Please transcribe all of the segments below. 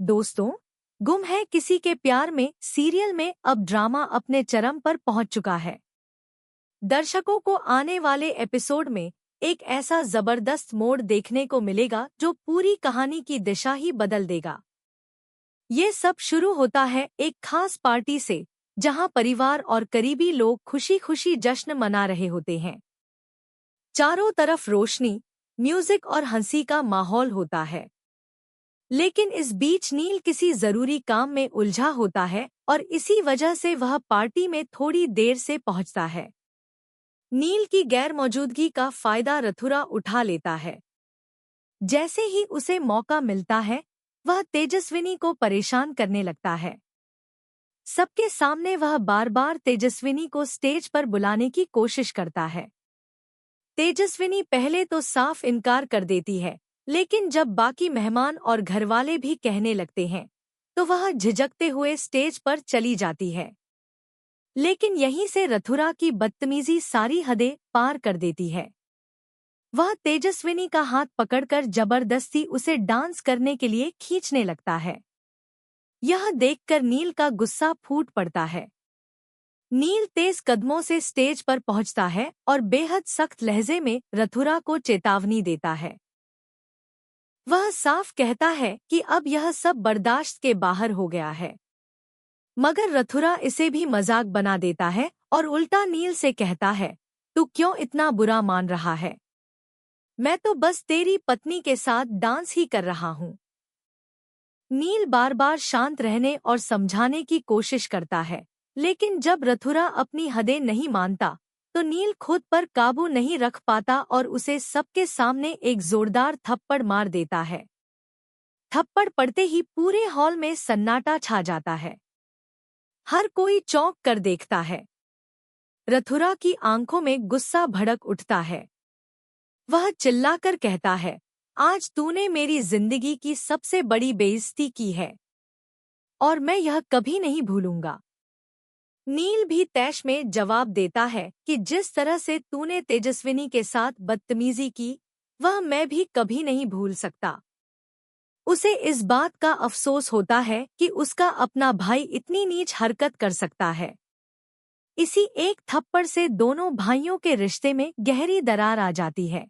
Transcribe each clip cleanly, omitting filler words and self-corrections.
दोस्तों, गुम है किसी के प्यार में सीरियल में अब ड्रामा अपने चरम पर पहुंच चुका है। दर्शकों को आने वाले एपिसोड में एक ऐसा जबरदस्त मोड़ देखने को मिलेगा जो पूरी कहानी की दिशा ही बदल देगा। ये सब शुरू होता है एक खास पार्टी से, जहां परिवार और करीबी लोग खुशी-खुशी जश्न मना रहे होते हैं। चारों तरफ रोशनी, म्यूजिक और हंसी का माहौल होता है। लेकिन इस बीच नील किसी जरूरी काम में उलझा होता है और इसी वजह से वह पार्टी में थोड़ी देर से पहुंचता है। नील की गैरमौजूदगी का फायदा रथुरा उठा लेता है। जैसे ही उसे मौका मिलता है, वह तेजस्विनी को परेशान करने लगता है। सबके सामने वह बार-बार तेजस्विनी को स्टेज पर बुलाने की कोशिश करता है। तेजस्विनी पहले तो साफ इनकार कर देती है, लेकिन जब बाकी मेहमान और घरवाले भी कहने लगते हैं, तो वह झिझकते हुए स्टेज पर चली जाती है। लेकिन यहीं से रथुरा की बदतमीजी सारी हदें पार कर देती है। वह तेजस्विनी का हाथ पकड़कर जबरदस्ती उसे डांस करने के लिए खींचने लगता है। यह देखकर नील का गुस्सा फूट पड़ता है। नील तेज कदमों से स्टेज पर पहुंचता है और बेहद सख्त लहजे में रथुरा को चेतावनी देता है। वह साफ कहता है कि अब यह सब बर्दाश्त के बाहर हो गया है। मगर रथुरा इसे भी मजाक बना देता है और उल्टा नील से कहता है, तू क्यों इतना बुरा मान रहा है? मैं तो बस तेरी पत्नी के साथ डांस ही कर रहा हूँ। नील बार बार शांत रहने और समझाने की कोशिश करता है, लेकिन जब रथुरा अपनी हदें नहीं मानता, तो नील खुद पर काबू नहीं रख पाता और उसे सबके सामने एक जोरदार थप्पड़ मार देता है। थप्पड़ पड़ते ही पूरे हॉल में सन्नाटा छा जाता है। हर कोई चौंक कर देखता है। रथुरा की आंखों में गुस्सा भड़क उठता है। वह चिल्लाकर कहता है, आज तूने मेरी जिंदगी की सबसे बड़ी बेइज्जती की है और मैं यह कभी नहीं भूलूंगा। नील भी तैश में जवाब देता है कि जिस तरह से तूने तेजस्विनी के साथ बदतमीजी की, वह मैं भी कभी नहीं भूल सकता। उसे इस बात का अफसोस होता है कि उसका अपना भाई इतनी नीच हरकत कर सकता है। इसी एक थप्पड़ से दोनों भाइयों के रिश्ते में गहरी दरार आ जाती है।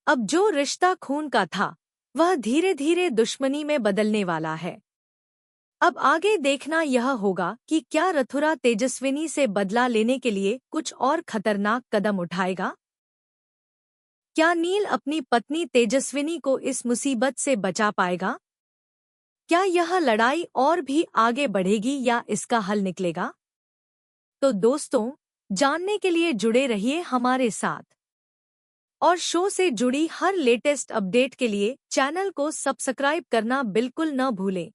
अब जो रिश्ता खून का था, वह धीरे धीरे दुश्मनी में बदलने वाला है। अब आगे देखना यह होगा कि क्या रथुरा तेजस्विनी से बदला लेने के लिए कुछ और खतरनाक कदम उठाएगा? क्या नील अपनी पत्नी तेजस्विनी को इस मुसीबत से बचा पाएगा? क्या यह लड़ाई और भी आगे बढ़ेगी या इसका हल निकलेगा? तो दोस्तों, जानने के लिए जुड़े रहिए हमारे साथ और शो से जुड़ी हर लेटेस्ट अपडेट के लिए चैनल को सब्सक्राइब करना बिल्कुल न भूलें।